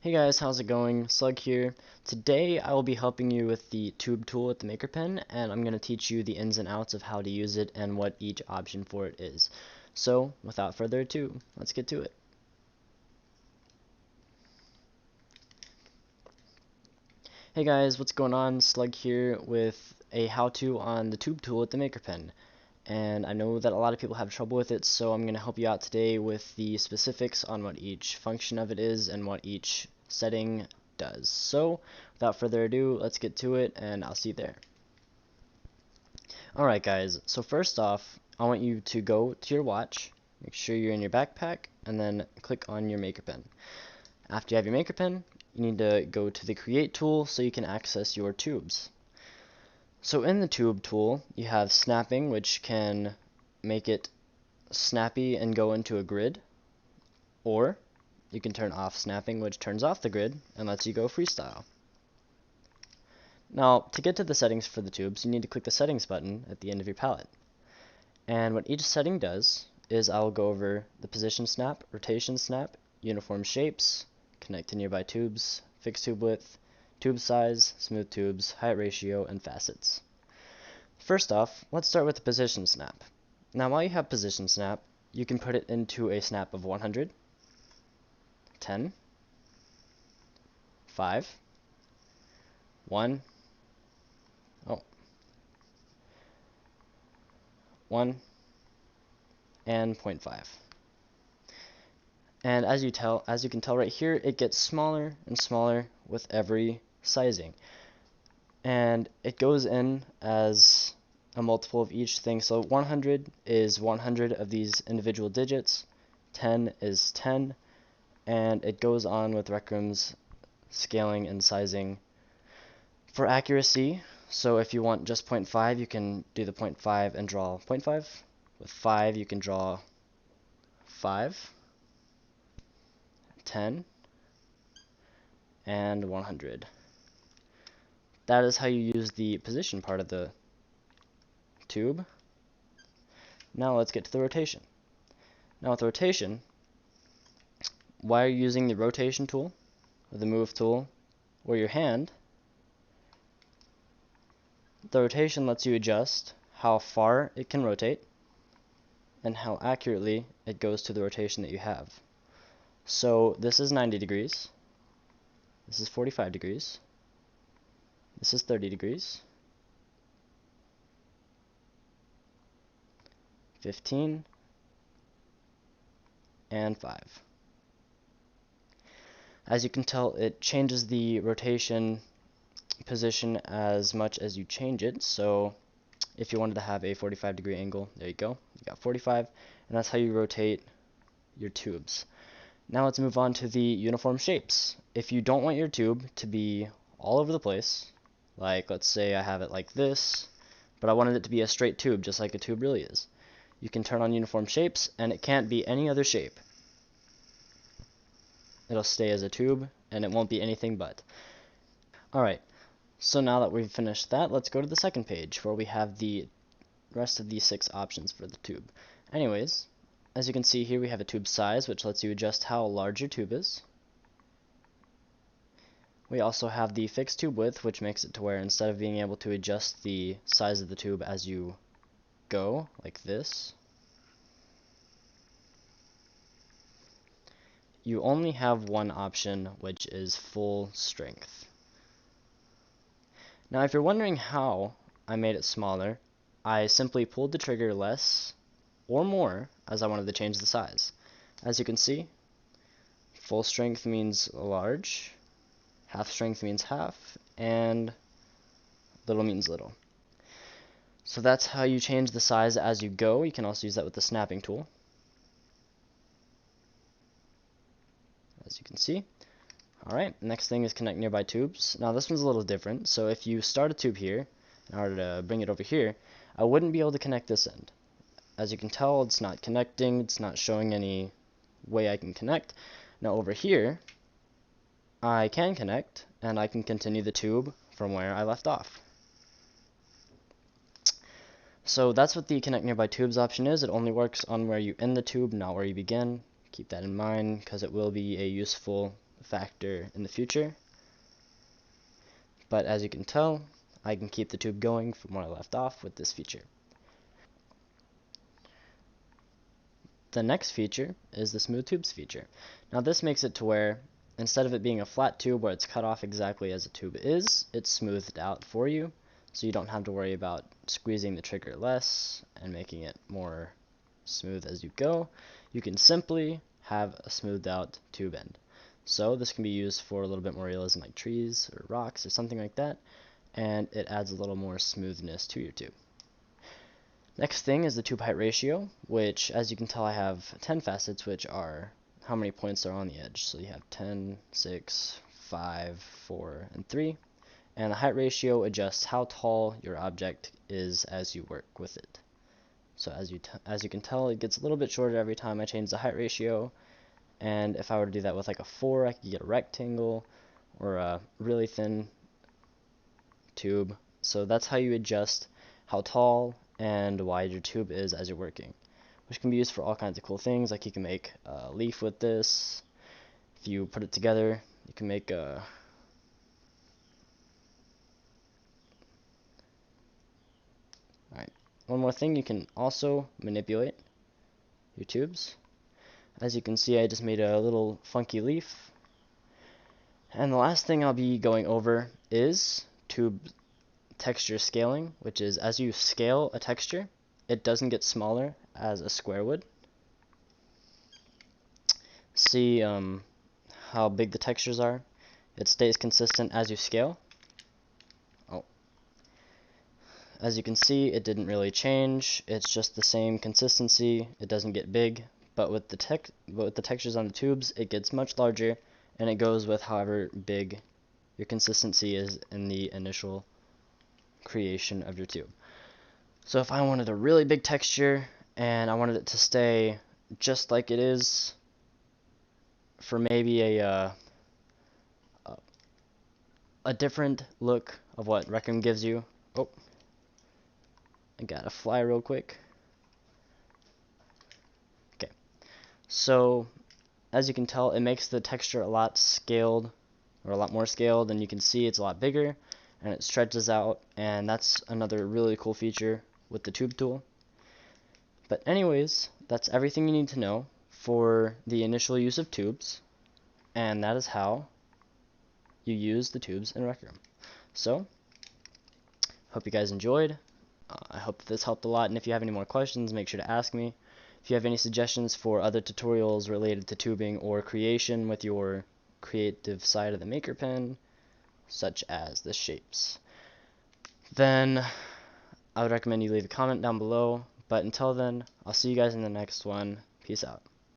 Hey guys, how's it going? Slug here. Today I will be helping you with the tube tool at the Maker Pen, and I'm going to teach you the ins and outs of how to use it and what each option for it is. So, without further ado, let's get to it. Hey guys, what's going on? Slug here with a how-to on the tube tool at the Maker Pen. And I know that a lot of people have trouble with it, so I'm going to help you out today with the specifics on what each function of it is and what each setting does. So, without further ado, let's get to it, and I'll see you there. Alright guys, so first off, I want you to go to your watch, make sure you're in your backpack, and then click on your Maker Pen. After you have your Maker Pen, you need to go to the Create tool so you can access your tubes. So in the tube tool, you have snapping, which can make it snappy and go into a grid, or you can turn off snapping, which turns off the grid and lets you go freestyle. Now, to get to the settings for the tubes, you need to click the settings button at the end of your palette. And what each setting does is I'll go over the position snap, rotation snap, uniform shapes, connect to nearby tubes, fixed tube width, tube size, smooth tubes, height ratio, and facets. First off, let's start with the position snap. Now while you have position snap, you can put it into a snap of 100, 10, 5, 1, 1, and 0.5. And as you can tell right here, it gets smaller and smaller with every sizing. And it goes in as a multiple of each thing. So 100 is 100 of these individual digits, 10 is 10, and it goes on with Rec Room's scaling and sizing for accuracy. So if you want just 0.5, you can do the 0.5 and draw 0.5. With 5, you can draw 5, 10, and 100. That is how you use the position part of the tube. Now let's get to the rotation. Now with the rotation, while you're using the rotation tool, or the move tool, or your hand, the rotation lets you adjust how far it can rotate and how accurately it goes to the rotation that you have. So this is 90 degrees, this is 45 degrees, this is 30 degrees, 15, and 5. As you can tell, it changes the rotation position as much as you change it. So if you wanted to have a 45-degree angle, there you go, you got 45, and that's how you rotate your tubes. Now let's move on to the uniform shapes. If you don't want your tube to be all over the place, like let's say I have it like this, but I wanted it to be a straight tube just like a tube really is, you can turn on uniform shapes and it can't be any other shape. It'll stay as a tube and it won't be anything but. Alright, so now that we've finished that, let's go to the second page where we have the rest of these 6 options for the tube. Anyways, as you can see here, we have a tube size, which lets you adjust how large your tube is. We also have the fixed tube width, which makes it to where instead of being able to adjust the size of the tube as you go, like this, you only have one option, which is full strength. Now, if you're wondering how I made it smaller, I simply pulled the trigger less or more as I wanted to change the size. As you can see, full strength means large, half strength means half, and little means little. So that's how you change the size as you go. You can also use that with the snapping tool, as you can see. Alright, next thing is connect nearby tubes. Now this one's a little different. So if you start a tube here, in order to bring it over here, I wouldn't be able to connect this end. As you can tell, it's not connecting, it's not showing any way I can connect. Now over here, I can connect, and I can continue the tube from where I left off. So that's what the connect nearby tubes option is. It only works on where you end the tube, not where you begin. Keep that in mind, because it will be a useful factor in the future. But as you can tell, I can keep the tube going from where I left off with this feature. The next feature is the smooth tubes feature. Now this makes it to where instead of it being a flat tube where it's cut off exactly as a tube is, it's smoothed out for you, so you don't have to worry about squeezing the trigger less and making it more smooth as you go. You can simply have a smoothed out tube end. So this can be used for a little bit more realism like trees or rocks or something like that, and it adds a little more smoothness to your tube. Next thing is the tube height ratio, which as you can tell I have 10 facets, which are how many points are on the edge. So you have 10, 6, 5, 4, and 3. And the height ratio adjusts how tall your object is as you work with it. So as you can tell, it gets a little bit shorter every time I change the height ratio. And if I were to do that with like a 4, I could get a rectangle or a really thin tube. So that's how you adjust how tall and wide your tube is as you're working, which can be used for all kinds of cool things. Like you can make a leaf with this. If you put it together, you can make a Alright, one more thing, you can also manipulate your tubes. As you can see, I just made a little funky leaf. And the last thing I'll be going over is tube texture scaling, which is as you scale a texture, it doesn't get smaller as a square would. See how big the textures are? It stays consistent as you scale. Oh. As you can see, it didn't really change. It's just the same consistency. It doesn't get big, but with the textures on the tubes, it gets much larger, and it goes with however big your consistency is in the initial creation of your tube. So if I wanted a really big texture and I wanted it to stay just like it is for maybe a different look of what Rec Room gives you. Oh, I gotta fly real quick. Okay, so as you can tell, it makes the texture a lot scaled, or a lot more scaled, and you can see it's a lot bigger and it stretches out, and that's another really cool feature with the tube tool. But anyways, that's everything you need to know for the initial use of tubes, and that is how you use the tubes in Rec Room. So, hope you guys enjoyed. I hope this helped a lot, and if you have any more questions, make sure to ask me. If you have any suggestions for other tutorials related to tubing or creation with your creative side of the Maker Pen, such as the shapes, then I would recommend you leave a comment down below. But until then, I'll see you guys in the next one. Peace out.